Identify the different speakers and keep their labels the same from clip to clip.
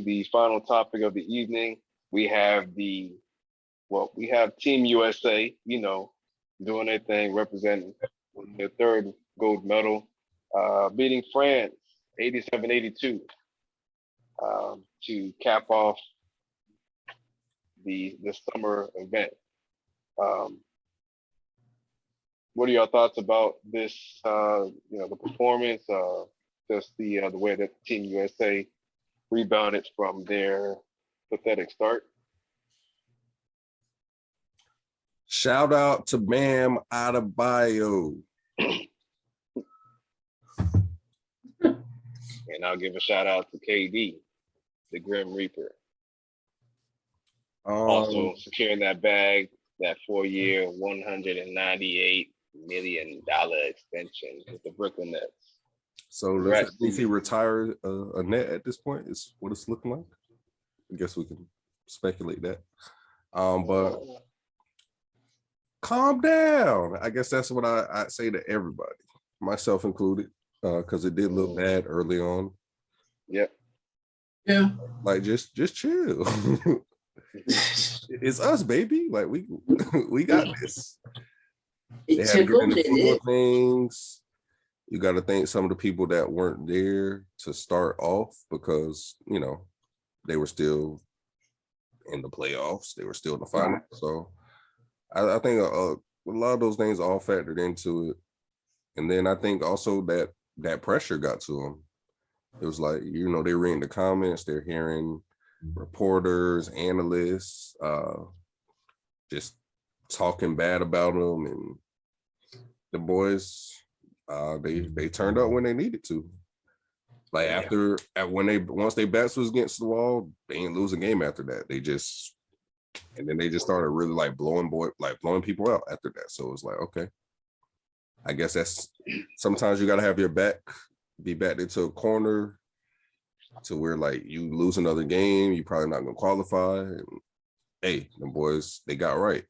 Speaker 1: the final topic of the evening. We have we have Team USA, doing their thing, representing their third gold medal, beating France 87-82 to cap off the summer event. Um, what are your thoughts about this? The performance, just the way that Team USA rebounded from their pathetic start.
Speaker 2: Shout out to Bam Adebayo.
Speaker 1: And I'll give a shout out to KD, the Grim Reaper. Also securing that bag, that 4-year, $198 million extension with the Brooklyn Nets.
Speaker 2: So does he retire a net at this point? Is what it's looking like? I guess we can speculate that. But calm down. I guess that's what I say to everybody, myself included, because it did look bad early on.
Speaker 1: Yep.
Speaker 3: Yeah.
Speaker 2: Like just chill. It's us, baby. Like we got this. They had to get into a few more things. You got to thank some of the people that weren't there to start off because they were still in the playoffs. They were still in the finals. So I think a lot of those things all factored into it. And then I think also that pressure got to them. It was like, they're reading the comments, they're hearing reporters, analysts, just talking bad about them. And the boys, they turned up when they needed to. Like once their backs was against the wall, they didn't lose a game after that. They just started really like blowing people out after that. So it was like, okay, I guess that's sometimes you got to have your back be backed into a corner to where like you lose another game, you're probably not gonna qualify. And, hey, the boys, they got right.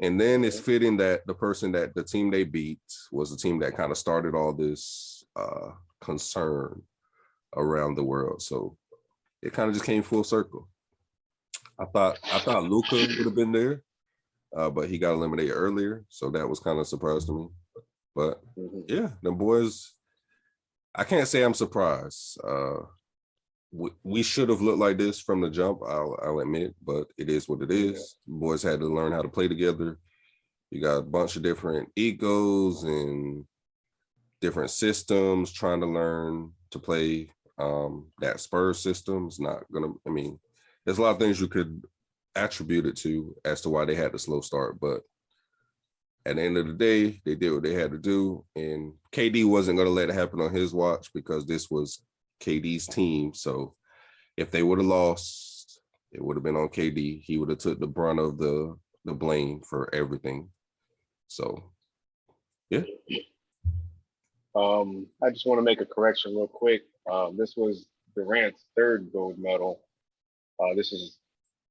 Speaker 2: And then it's fitting that the team they beat was the team that kind of started all this concern around the world. So it kind of just came full circle. I thought Luka would have been there, but he got eliminated earlier, so that was kind of a surprise to me. But yeah, the boys, I can't say I'm surprised. We should have looked like this from the jump, I'll admit, but it is what it is. Boys had to learn how to play together. You got a bunch of different egos and different systems trying to learn to play that Spurs system. Is not gonna, there's a lot of things you could attribute it to as to why they had the slow start, but at the end of the day, they did what they had to do, and KD wasn't going to let it happen on his watch because this was KD's team. So if they would have lost, it would have been on KD. He would have took the brunt of the blame for everything. So, yeah.
Speaker 1: I just want to make a correction real quick. This was Durant's third gold medal. This is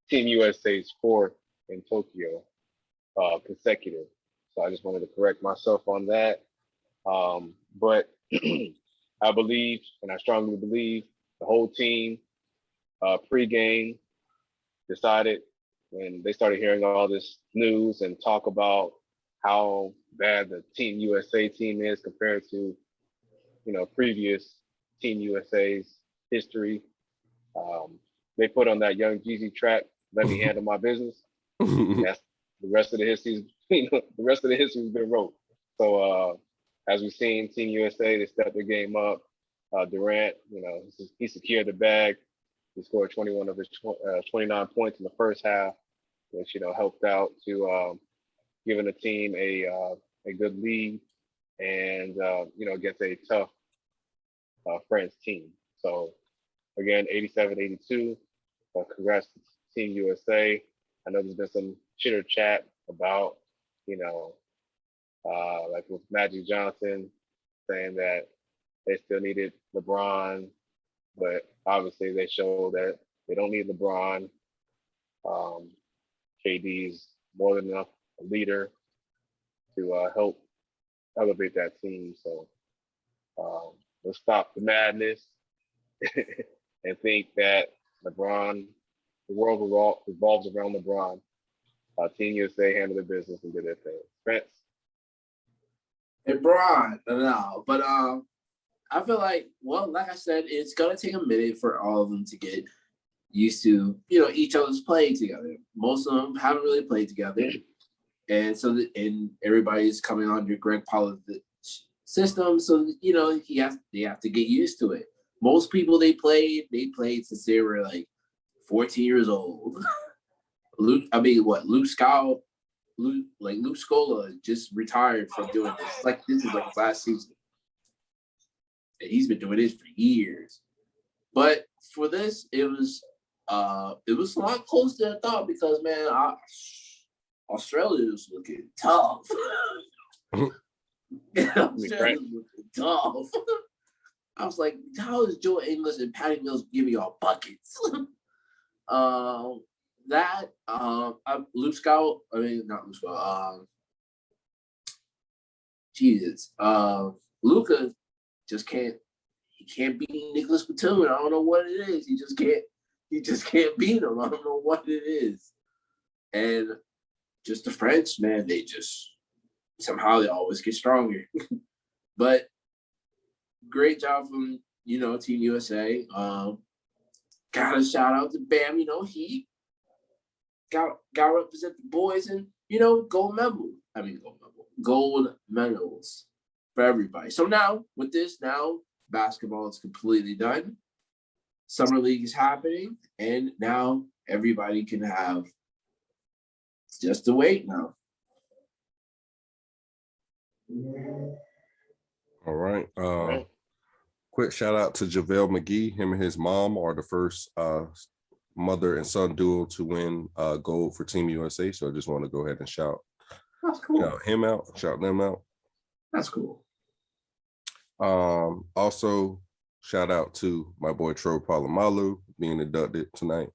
Speaker 1: Team USA's fourth in Tokyo consecutive. So I just wanted to correct myself on that. But I believe, and I strongly believe, the whole team pre-game decided when they started hearing all this news and talk about how bad the Team USA team is compared to, previous Team USA's history. They put on that Young Jeezy track, "Let Me Handle My Business." That's the rest of the history. The rest of the history has been wrote. So as we've seen, Team USA, they stepped their game up. Durant, he secured the bag. He scored 21 of his 29 points in the first half, which helped out to giving the team a good lead and against a tough France team. So again, 87-82. Congrats to Team USA. I know there's been some chitter chat about, like with Magic Johnson saying that they still needed LeBron, but obviously they show that they don't need LeBron. KD's more than enough a leader to help elevate that team. So let's stop the madness and think that LeBron, the world revolves around LeBron. Team USA handled their business and did their thing. Spence.
Speaker 3: LeBron, no, but I feel like, well, like I said, it's gonna take a minute for all of them to get used to, each other's playing together. Most of them haven't really played together, and so and everybody's coming under Greg Popovich system, so they have to get used to it. Most people they played since they were like 14 years old. Luke Scola just retired from doing this. This is like his last season. And he's been doing this for years. But for this, it was a lot closer than I thought because man, Australia was looking tough. Australia was looking tough. I was like, how is Joe Ingles and Patty Mills giving y'all buckets? Luke Scout, not Luke Scout, Luka just can't beat Nicholas Batum. I don't know what it is. He just can't beat him. I don't know what it is. And just the French, man, they always get stronger. But great job from, Team USA. Got a shout out to Bam, he got represent the boys and gold medals for everybody. So now with this, basketball is completely done. Summer League is happening, and now everybody can have just to wait now.
Speaker 2: All right. Quick shout out to JaVale McGee. Him and his mom are the first mother and son duo to win gold for Team USA. So I just want to go ahead and shout him out, shout them out.
Speaker 3: That's cool.
Speaker 2: Also, shout out to my boy Troy Polamalu being inducted tonight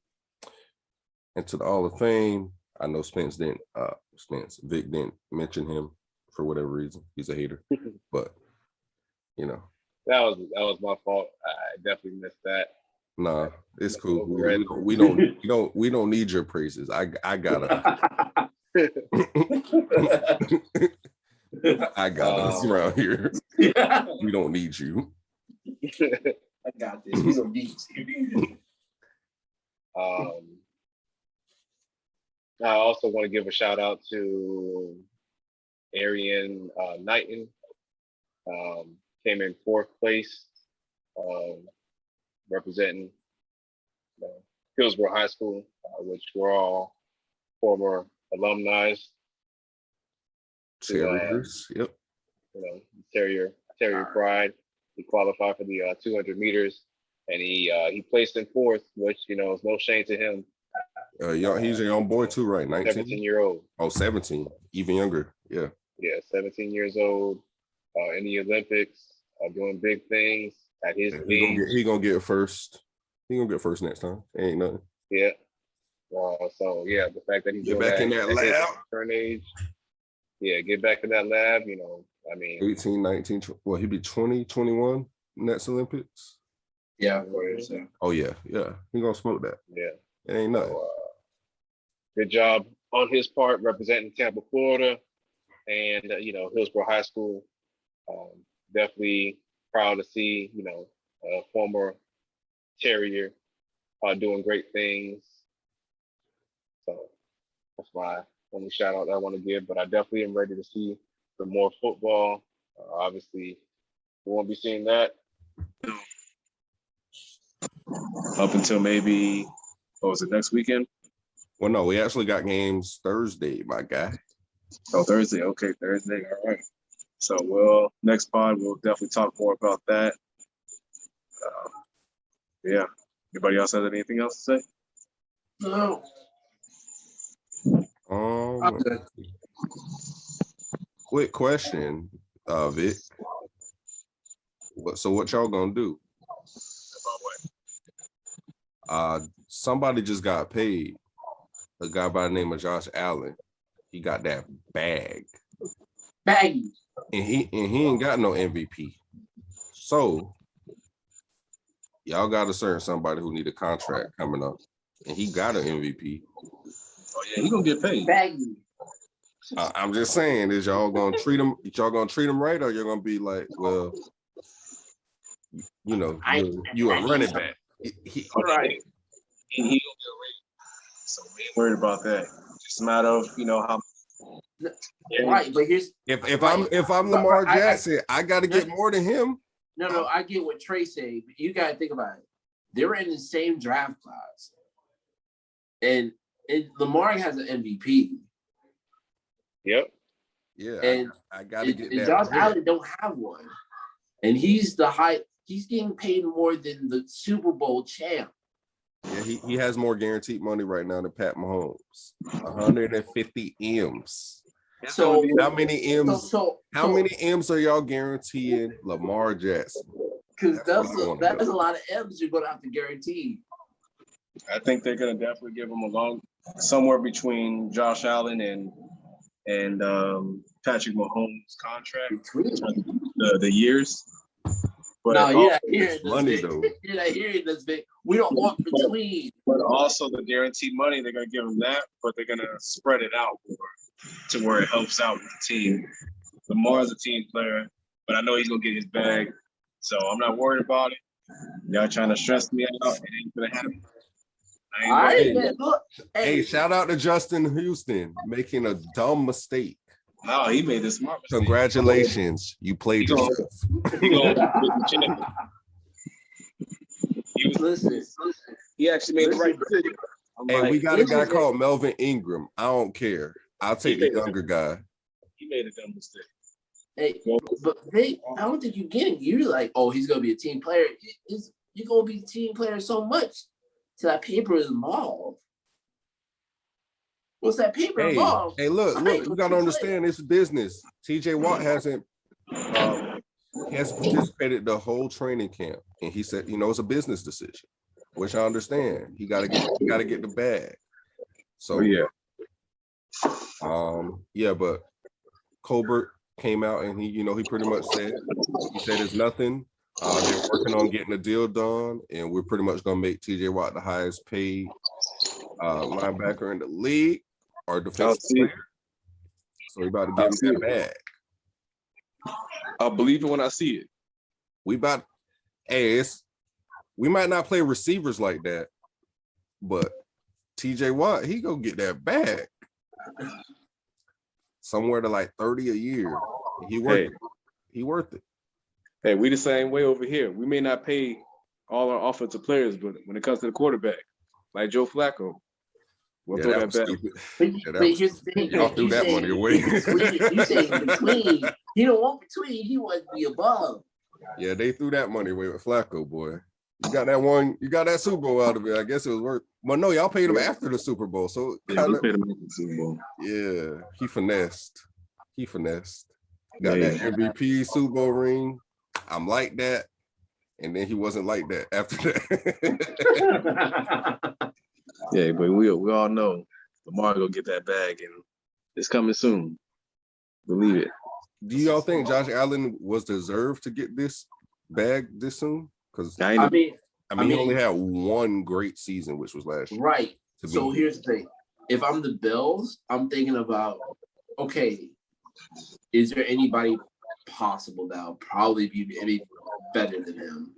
Speaker 2: into the Hall of Fame. I know Vic didn't mention him for whatever reason. He's a hater, but
Speaker 1: that was my fault. I definitely missed that.
Speaker 2: Nah, it's cool. We don't need your praises. I gotta. I got us around here.
Speaker 3: Yeah.
Speaker 2: We don't need you.
Speaker 3: I got this. We don't need you.
Speaker 1: I also want to give a shout out to Arian Knighton. Came in 4th place, representing Hillsborough High School, which we're all former alumni.
Speaker 2: Terriers, yep.
Speaker 1: Terrier pride. He qualified for the 200 meters, and he placed in 4th, which is no shame to him.
Speaker 2: He's a young boy too, right? 19?
Speaker 1: 17-year-old.
Speaker 2: Oh, 17, even younger. Yeah.
Speaker 1: Yeah, 17 years old, in the Olympics, doing big things at his age.
Speaker 2: He gonna get first. He gonna get first next time. Ain't nothing.
Speaker 1: Yeah. So yeah, the fact that he's
Speaker 2: get back in that lab,
Speaker 1: current age. Yeah, get back in that lab.
Speaker 2: 18, 19. Well, he'd be 20, 21 next Olympics.
Speaker 3: Yeah.
Speaker 2: Oh yeah. He gonna smoke that.
Speaker 1: Yeah.
Speaker 2: It ain't nothing.
Speaker 1: So, good job on his part representing Tampa, Florida, and Hillsborough High School. Definitely proud to see a former Terrier doing great things. So that's my only shout out that I want to give. But I definitely am ready to see some more football. Obviously, we won't be seeing that
Speaker 4: up until maybe next weekend?
Speaker 2: Well, no, we actually got games Thursday, my guy.
Speaker 4: Oh, Thursday. Okay, Thursday. All right. So next pod, we'll definitely talk more about that. Yeah. Anybody else have anything else to say?
Speaker 3: No.
Speaker 2: Quick question, Vic. So what y'all gonna do? Somebody just got paid. A guy by the name of Josh Allen. He got that bag. And he ain't got no MVP. So y'all got to certain somebody who need a contract coming up, and he got an MVP.
Speaker 4: Oh yeah, he gonna get paid.
Speaker 3: Baggy.
Speaker 2: I'm just saying, is y'all gonna treat him? Y'all gonna treat him right, or you're gonna be like, well, you know, you a running back.
Speaker 4: All right. He gonna get rated. So we ain't worried about that. Just a matter of how.
Speaker 3: Right, but here's
Speaker 2: if I'm Lamar Jackson, I got to get more than him.
Speaker 3: no. I get what Trey said, but you got to think about it. They were in the same draft class, and Lamar has an MVP.
Speaker 1: Yep.
Speaker 2: Yeah,
Speaker 3: And
Speaker 2: I got to get
Speaker 3: and
Speaker 2: that.
Speaker 3: Josh
Speaker 2: bread.
Speaker 3: Allen don't have one, and he's getting paid more than the Super Bowl champ.
Speaker 2: Yeah, he has more guaranteed money right now than Pat Mahomes. 150 M's.
Speaker 3: So
Speaker 2: How many M's? How
Speaker 3: so-
Speaker 2: many M's are y'all guaranteeing Lamar Jackson?
Speaker 3: Because
Speaker 2: That's what I
Speaker 3: that's
Speaker 2: wanna
Speaker 3: a lot of M's you're gonna have to guarantee.
Speaker 4: I think they're gonna definitely give him somewhere between Josh Allen and Patrick Mahomes' contract,
Speaker 3: Between
Speaker 4: the years. But
Speaker 3: no, you're not
Speaker 2: it's
Speaker 3: hearing this.
Speaker 2: money,
Speaker 3: Vic.
Speaker 2: though.
Speaker 3: You're not hearing this, Vic. We don't want between.
Speaker 4: But also the guaranteed money, they're gonna give him that, but they're gonna spread it out more to where it helps out with the team. Lamar's a team player, but I know he's gonna get his bag, so I'm not worried about it. Y'all trying to stress me out? It ain't gonna happen. I ain't
Speaker 3: All right,
Speaker 4: worried.
Speaker 3: man. Look,
Speaker 2: Hey, shout out to Justin Houston making a dumb mistake.
Speaker 4: No, he made this smart mistake.
Speaker 2: Congratulations, you played
Speaker 4: He gonna-
Speaker 2: yourself.
Speaker 4: He gonna get the champion.
Speaker 3: listen.
Speaker 4: He actually made the right decision. I'm
Speaker 2: Hey,
Speaker 4: like,
Speaker 2: we got a guy called Melvin Ingram. I don't care. I'll take the younger guy.
Speaker 4: he made a dumb mistake.
Speaker 3: Hey, but I don't think you're getting. You're like, oh, he's gonna be a team player. You're gonna be a team player so much till that paper is involved. What's that paper
Speaker 2: Hey,
Speaker 3: involved?
Speaker 2: look,
Speaker 3: Right,
Speaker 2: you gotta understand it's business. TJ Watt hasn't participated the whole training camp, and he said, it's a business decision, which I understand. He gotta get the bag. So but Colbert came out and he pretty much said it's nothing. They're working on getting a deal done, and we're pretty much gonna make TJ Watt the highest paid linebacker in the league or defensive player. So we about to give him that bag.
Speaker 5: I'll believe it when I see it.
Speaker 2: We might not play receivers like that, but TJ Watt, he gonna get that bag. Somewhere to like 30 a year. He worth it.
Speaker 5: Hey, we the same way over here. We may not pay all our offensive players, but when it comes to the quarterback, like Joe Flacco, we'll throw that back.
Speaker 3: But here's the thing.
Speaker 2: Y'all threw that money away.
Speaker 3: You say between. He don't want between. He wants to be above.
Speaker 2: Yeah, they threw that money away with Flacco, boy. You got that one. You got that Super Bowl out of it. I guess it was worth. But no, y'all paid him after the Super Bowl, so
Speaker 5: Yeah, we paid him after the Super Bowl.
Speaker 2: yeah, he finessed. Got that MVP Super Bowl ring. I'm like that, and then he wasn't like that after that.
Speaker 5: Yeah, but we all know Lamar gonna get that bag, and it's coming soon. Believe it.
Speaker 2: Do y'all think Josh Allen was deserved to get this bag this soon? Because
Speaker 5: I
Speaker 2: he
Speaker 3: mean,
Speaker 2: only had one great season, which was last year.
Speaker 3: right.
Speaker 2: To
Speaker 3: So
Speaker 2: me.
Speaker 3: here's the thing. If I'm the Bills, I'm thinking about, okay, is there anybody possible that will probably be any better than him?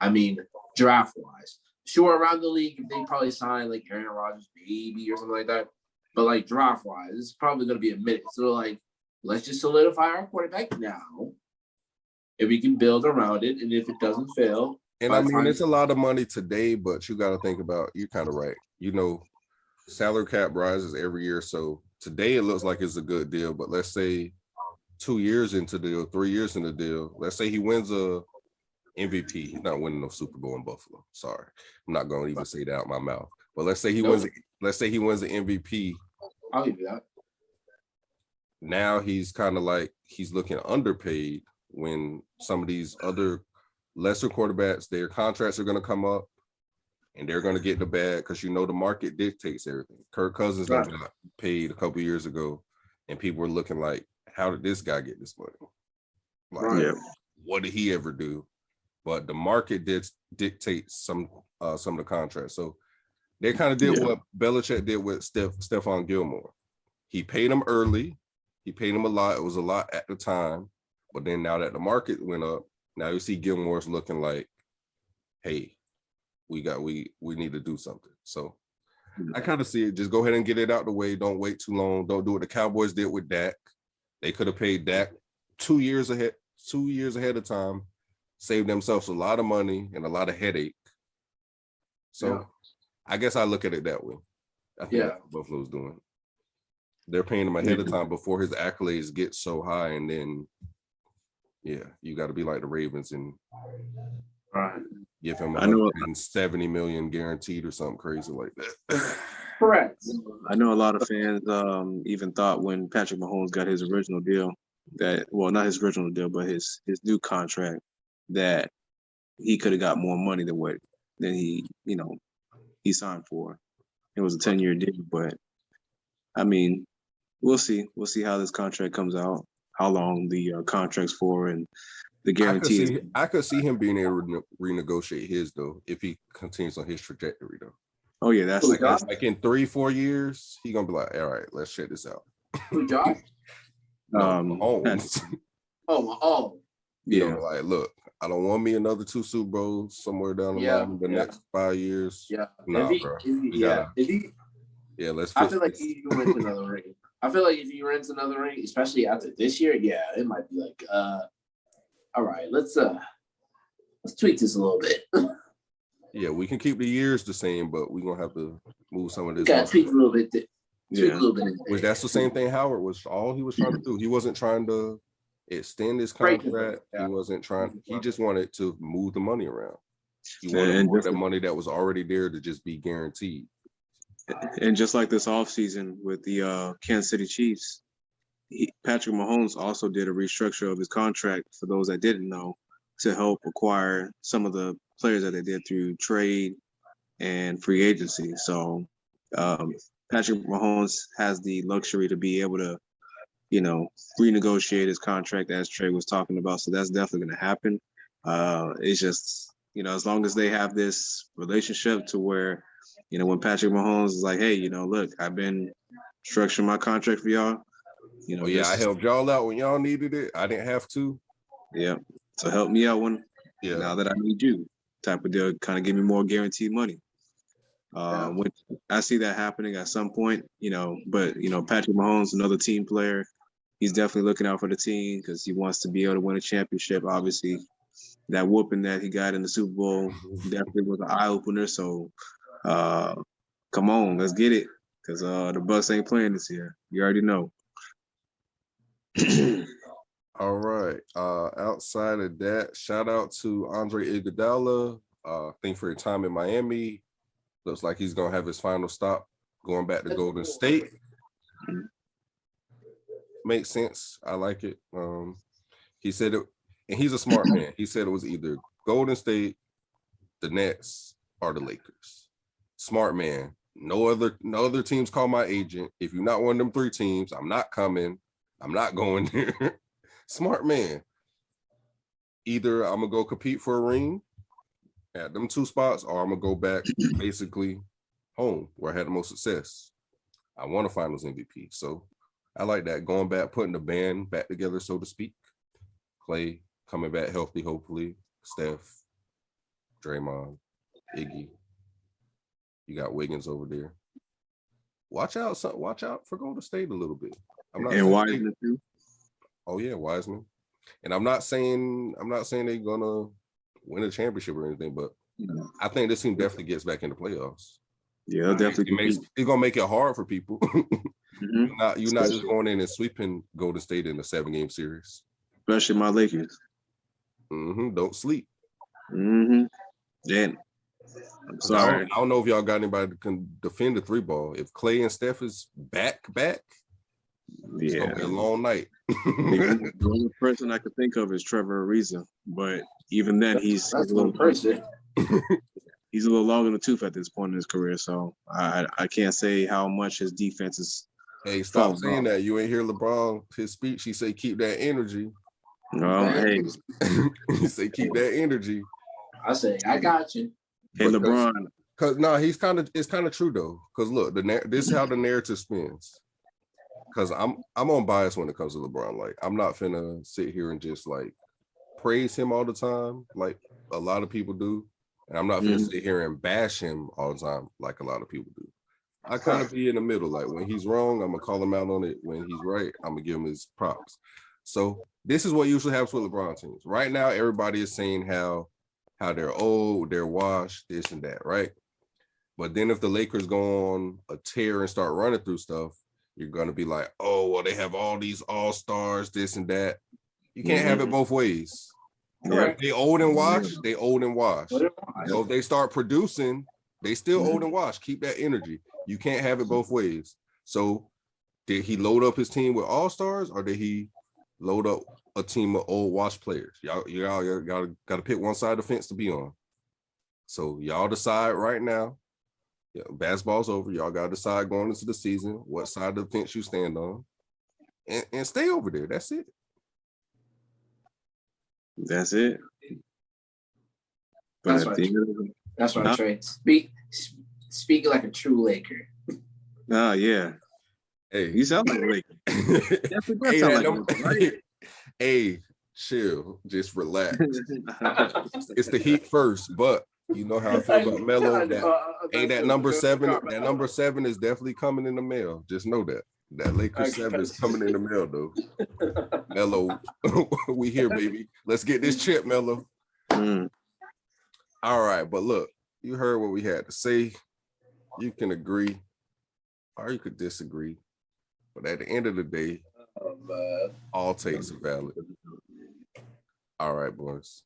Speaker 3: I mean, draft-wise. Sure, around the league, they probably sign like Aaron Rodgers, maybe, or something like that. But like draft-wise, it's probably going to be a minute. So like, let's just solidify our quarterback now. If we can build around it, and if it doesn't fail.
Speaker 2: And I mean, it's a lot of money today, but you got to think about, you're kind of right. Salary cap rises every year. So today it looks like it's a good deal, but let's say 2 years into the deal, 3 years in the deal, let's say he wins a MVP. He's not winning no Super Bowl in Buffalo. Sorry. I'm not going to even say that out my mouth. But let's say he wins the MVP.
Speaker 3: I'll give you that.
Speaker 2: Now he's kind of like, he's looking underpaid when some of these other lesser quarterbacks, their contracts are going to come up and they're going to get the bag because the market dictates everything. Kirk Cousins got paid a couple years ago, and people were looking like, how did this guy get this money? Like,
Speaker 5: Yeah.
Speaker 2: what did he ever do? but the market did dictate some of the contracts. So they kind of did what Belichick did with Stephon Gilmore. He paid him early. He paid him a lot. It was a lot at the time. But then now that the market went up, now you see Gilmore's looking like, hey, we need to do something. So I kind of see it. Just go ahead and get it out the way. Don't wait too long. Don't do what the Cowboys did with Dak. They could have paid Dak 2 years ahead of time, saved themselves a lot of money and a lot of headache. So I guess I look at it that way. I think that's what Buffalo's doing. They're paying him ahead of time before his accolades get so high, and then you got to be like the Ravens and give him 170 million guaranteed or something crazy like that.
Speaker 3: Correct.
Speaker 5: I know a lot of fans even thought when Patrick Mahomes got his original deal not his original deal, but his new contract, that he could have got more money than he signed for. It was a 10-year deal, but I mean, we'll see. We'll see how this contract comes out, how long the contract's for, and the guarantees.
Speaker 2: I could see him being able to renegotiate his though if he continues on his trajectory though.
Speaker 5: Oh yeah, that's
Speaker 2: like in 3-4 years, he's gonna be like, all right, let's check this out.
Speaker 3: Who, Josh?
Speaker 2: Mahomes.
Speaker 3: Yeah.
Speaker 2: Like, look, I don't want me another 2 Super Bowls somewhere down the line the next 5 years.
Speaker 3: Yeah.
Speaker 2: Nah, bro. Let's.
Speaker 3: I feel like if he wins another ring. I feel like if he wins another ring, especially after this year, it might be like, all right, let's tweak this a little bit.
Speaker 2: Yeah, we can keep the years the same, but we're gonna have to move some of this.
Speaker 3: Got to tweak a little bit.
Speaker 2: Which that's the same thing Howard was. All he was trying to do. He wasn't trying to extend his contract. He wasn't trying. He just wanted to move the money around. He wanted more of the money that was already there to just be guaranteed.
Speaker 5: And just like this offseason with the Kansas City Chiefs, Patrick Mahomes also did a restructure of his contract, for those that didn't know, to help acquire some of the players that they did through trade and free agency. So Patrick Mahomes has the luxury to be able to, renegotiate his contract, as Trey was talking about. So that's definitely going to happen. It's just, as long as they have this relationship to where, when Patrick Mahomes is like, hey, look, I've been structuring my contract for y'all.
Speaker 2: I helped y'all out when y'all needed it. I didn't have to.
Speaker 5: Yeah. So help me out now that I need you, type of deal, kind of give me more guaranteed money. When I see that happening at some point, but Patrick Mahomes, another team player, he's definitely looking out for the team because he wants to be able to win a championship. Obviously, that whooping that he got in the Super Bowl definitely was an eye opener. So, come on, let's get it, because the Bucs ain't playing this year. You already know.
Speaker 2: All right. Outside of that, shout out to Andre Iguodala. Thanks for your time in Miami. Looks like he's gonna have his final stop going back to Golden State. Makes sense. I like it. He said it, and he's a smart man. He said it was either Golden State, the Nets, or the Lakers. Smart man. No other teams call my agent. If you're not one of them 3 teams, I'm not coming. I'm not going there. Smart man. Either I'm gonna go compete for a ring at them 2 spots, or I'm gonna go back basically home where I had the most success. I won a Finals MVP, so I like that. Going back, putting the band back together, so to speak. Clay coming back healthy, hopefully. Steph, Draymond, Iggy. You got Wiggins over there. Watch out for Golden State a little bit.
Speaker 5: And Wiseman too.
Speaker 2: Oh yeah, Wiseman. And I'm not saying they're gonna win a championship or anything, but I think this team definitely gets back into playoffs.
Speaker 5: Yeah, definitely.
Speaker 2: It's gonna make it hard for people. You're not just going in and sweeping Golden State in a 7-game series.
Speaker 5: Especially my Lakers.
Speaker 2: Don't sleep.
Speaker 5: Then I'm sorry.
Speaker 2: I don't know if y'all got anybody that can defend the 3-ball. If Clay and Steph is back, it's gonna be a long night.
Speaker 5: The only person I could think of is Trevor Ariza, but even then, he's a little person. He's a little long in the tooth at this point in his career, so I can't say how much his defense is.
Speaker 2: Hey, stop saying that. You ain't hear LeBron, his speech. He say keep that energy.
Speaker 5: No, hey.
Speaker 2: He say keep that energy.
Speaker 3: I say, I got you.
Speaker 5: Hey,
Speaker 2: But
Speaker 5: LeBron.
Speaker 2: Cause no, it's kind of true though. Cause look, this is how the narrative spins. Cause I'm on bias when it comes to LeBron. Like I'm not finna sit here and just like praise him all the time, like a lot of people do. And I'm not finna sit here and bash him all the time, like a lot of people do. I kind of be in the middle. Like when he's wrong, I'm gonna call him out on it. When he's right, I'm gonna give him his props. So this is what usually happens with LeBron teams. Right now, everybody is saying how they're old, they're washed, this and that, right? But then if the Lakers go on a tear and start running through stuff, you're gonna be like, oh, well, they have all these all-stars, this and that. You can't have it both ways.
Speaker 5: Yeah.
Speaker 2: If they old and washed, they old and washed.
Speaker 3: Whatever.
Speaker 2: So if they start producing, they still old and washed. Keep that energy. You can't have it both ways. So did he load up his team with all-stars or did he load up a team of old washed players? Y'all gotta pick one side of the fence to be on. So y'all decide right now. Yeah, basketball's over. Y'all gotta decide going into the season what side of the fence you stand on. And stay over there. That's it.
Speaker 5: That's it. But
Speaker 3: That's
Speaker 5: at the
Speaker 3: right.
Speaker 5: end of the
Speaker 3: That's right,
Speaker 5: Huh?
Speaker 3: Trey. Speaking like a true Laker.
Speaker 5: oh yeah,
Speaker 2: Hey,
Speaker 5: you sound like a Laker. Definitely does
Speaker 2: hey,
Speaker 5: sound
Speaker 2: that
Speaker 5: like a
Speaker 2: number-
Speaker 5: Laker, right?
Speaker 2: hey, chill. Just relax. It's the Heat first, but you know how I feel about Melo. That number 7. That number 7 is definitely coming in the mail. Just know that. That Lakers 7 is coming in the mail, though. Melo, we here, baby. Let's get this chip, Melo.
Speaker 5: Mm.
Speaker 2: All right, but look, you heard what we had to say. You can agree, or you could disagree. But at the end of the day, all takes are valid. All right, boys.